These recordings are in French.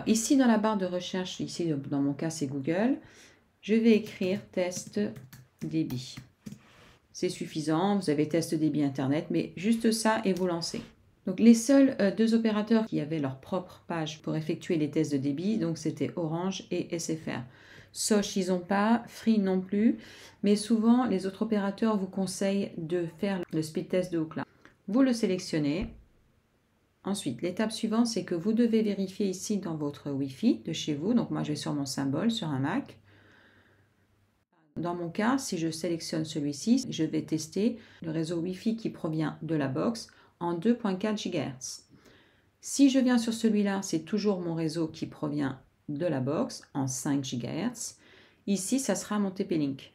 Ici, dans la barre de recherche, ici, dans mon cas, c'est Google, je vais écrire test débit. C'est suffisant, vous avez test débit Internet, mais juste ça et vous lancez. Donc les seuls deux opérateurs qui avaient leur propre page pour effectuer les tests de débit, donc c'était Orange et SFR. Sosh, ils n'ont pas, Free non plus, mais souvent les autres opérateurs vous conseillent de faire le speed test de Ookla. Vous le sélectionnez. Ensuite, l'étape suivante, c'est que vous devez vérifier ici dans votre Wi-Fi de chez vous. Donc moi, je vais sur mon symbole sur un Mac. Dans mon cas, si je sélectionne celui-ci, je vais tester le réseau Wi-Fi qui provient de la box en 2.4 GHz. Si je viens sur celui-là, c'est toujours mon réseau qui provient de la box en 5 GHz. Ici, ça sera mon TP-Link.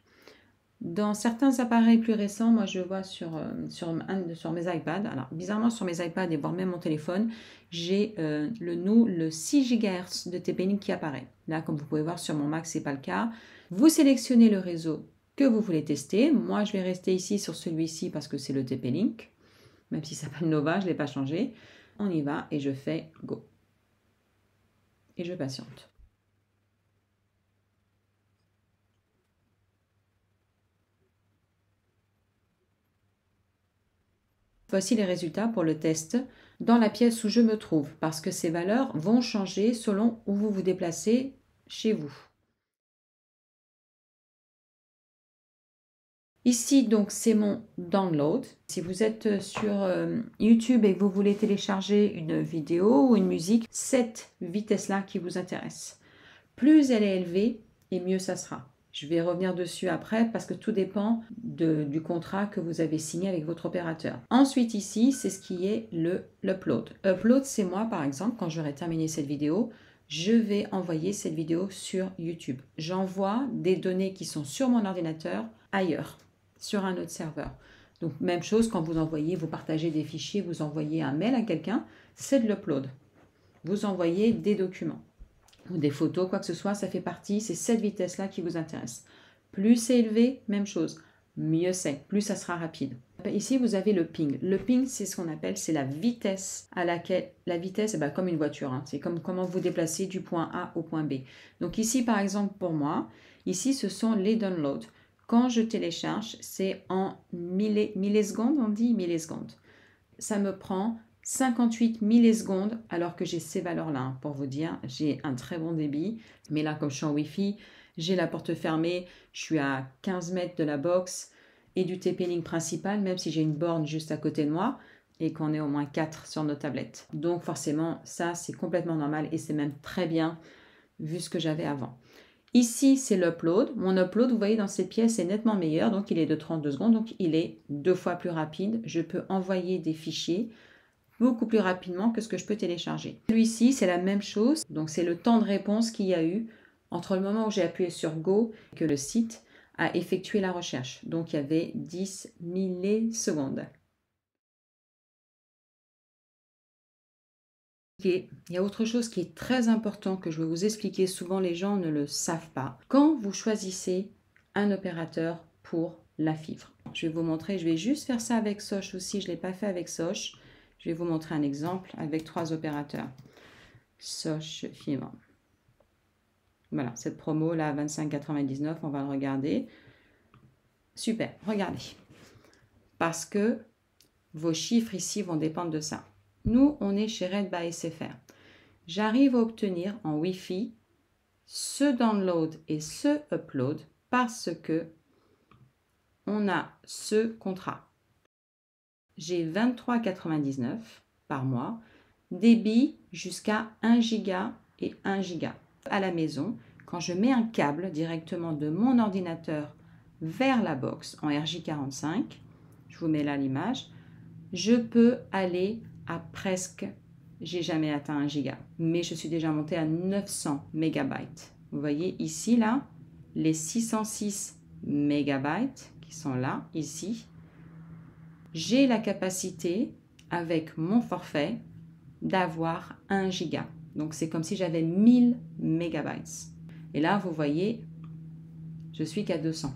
Dans certains appareils plus récents, moi je vois sur mes iPads, alors bizarrement sur mes iPads et voire même mon téléphone, j'ai le 6 GHz de TP-Link qui apparaît. Là, comme vous pouvez voir sur mon Mac, ce n'est pas le cas. Vous sélectionnez le réseau que vous voulez tester. Moi, je vais rester ici sur celui-ci parce que c'est le TP-Link. Même si ça s'appelle Nova, je ne l'ai pas changé. On y va et je fais Go. Et je patiente. Voici les résultats pour le test dans la pièce où je me trouve, parce que ces valeurs vont changer selon où vous vous déplacez chez vous. Ici, donc, c'est mon download. Si vous êtes sur YouTube et que vous voulez télécharger une vidéo ou une musique, cette vitesse-là qui vous intéresse. Plus elle est élevée, et mieux ça sera. Je vais revenir dessus après parce que tout dépend du contrat que vous avez signé avec votre opérateur. Ensuite ici, c'est ce qui est l'upload. Upload, c'est moi par exemple, quand j'aurai terminé cette vidéo, je vais envoyer cette vidéo sur YouTube. J'envoie des données qui sont sur mon ordinateur ailleurs, sur un autre serveur. Donc même chose quand vous partagez des fichiers, vous envoyez un mail à quelqu'un, c'est de l'upload. Vous envoyez des documents ou des photos, quoi que ce soit, ça fait partie, c'est cette vitesse-là qui vous intéresse. Plus c'est élevé, même chose, mieux c'est, plus ça sera rapide. Ici, vous avez le ping. Le ping, c'est ce qu'on appelle, c'est la vitesse à laquelle, la vitesse, comme une voiture, hein, c'est comme comment vous déplacez du point A au point B. Donc ici, par exemple, pour moi, ici, ce sont les downloads. Quand je télécharge, c'est en millisecondes, on dit millisecondes. Ça me prend 58 millisecondes alors que j'ai ces valeurs-là. Pour vous dire, j'ai un très bon débit. Mais là, comme je suis en Wi-Fi, j'ai la porte fermée, je suis à 15 mètres de la box et du TP-Link principal, même si j'ai une borne juste à côté de moi et qu'on est au moins 4 sur nos tablettes. Donc forcément, ça, c'est complètement normal et c'est même très bien vu ce que j'avais avant. Ici, c'est l'upload. Mon upload, vous voyez, dans cette pièce est nettement meilleur. Donc, il est de 32 secondes. Donc, il est 2 fois plus rapide. Je peux envoyer des fichiers beaucoup plus rapidement que ce que je peux télécharger. Celui-ci, c'est la même chose. Donc, c'est le temps de réponse qu'il y a eu entre le moment où j'ai appuyé sur Go et que le site a effectué la recherche. Donc, il y avait 10 millisecondes. Il y a autre chose qui est très important que je vais vous expliquer, souvent les gens ne le savent pas. Quand vous choisissez un opérateur pour la fibre, je vais vous montrer, je vais juste faire ça avec Sosh aussi, je ne l'ai pas fait avec Sosh. Je vais vous montrer un exemple avec 3 opérateurs. Sosh fibre. Voilà, cette promo là, 25,99, on va le regarder. Super, regardez. Parce que vos chiffres ici vont dépendre de ça. Nous, on est chez Red by SFR. J'arrive à obtenir en Wi-Fi ce download et ce upload parce que on a ce contrat. J'ai 23,99 par mois, débit jusqu'à 1 giga et 1 giga. À la maison, quand je mets un câble directement de mon ordinateur vers la box en RJ45, je vous mets là l'image, je peux aller à presque, j'ai jamais atteint 1 giga, mais je suis déjà montée à 900 mégabytes. Vous voyez ici, là, les 606 mégabytes qui sont là, ici. J'ai la capacité, avec mon forfait, d'avoir 1 giga. Donc, c'est comme si j'avais 1000 mégabytes. Et là, vous voyez, je suis qu'à 200.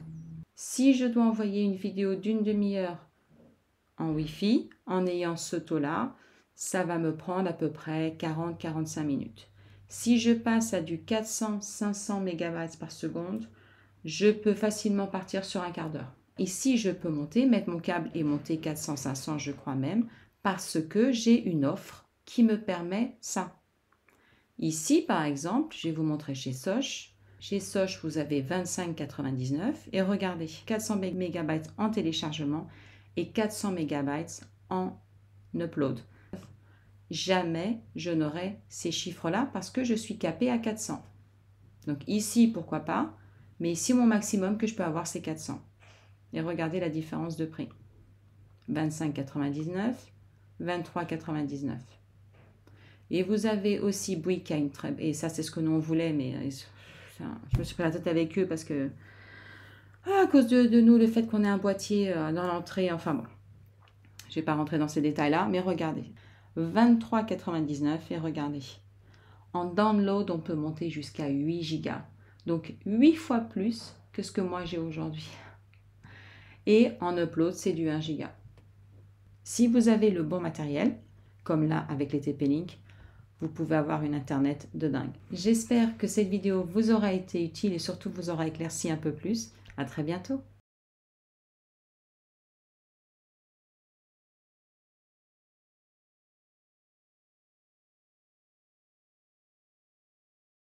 Si je dois envoyer une vidéo d'une demi-heure en Wi-Fi, en ayant ce taux-là, ça va me prendre à peu près 40-45 minutes. Si je passe à du 400-500 MB par seconde, je peux facilement partir sur un quart d'heure. Ici, je peux monter, mettre mon câble et monter 400-500, je crois même, parce que j'ai une offre qui me permet ça. Ici, par exemple, je vais vous montrer chez Sosh. Chez Sosh, vous avez 25,99 et regardez, 400 MB en téléchargement et 400 MB en upload. Jamais je n'aurai ces chiffres-là parce que je suis capé à 400. Donc ici, pourquoi pas, mais ici, mon maximum que je peux avoir, c'est 400. Et regardez la différence de prix. 25,99, 23,99. Et vous avez aussi Bouygues, et ça c'est ce que nous on voulait, mais je me suis pris la tête avec eux parce que, à cause de nous, le fait qu'on ait un boîtier dans l'entrée, enfin bon, je ne vais pas rentrer dans ces détails-là, mais regardez, 23,99 et regardez, en download, on peut monter jusqu'à 8 Go, donc 8 fois plus que ce que moi j'ai aujourd'hui. Et en upload, c'est du 1 Go. Si vous avez le bon matériel, comme là avec les TP-Link, vous pouvez avoir une internet de dingue. J'espère que cette vidéo vous aura été utile et surtout vous aura éclairci un peu plus. À très bientôt.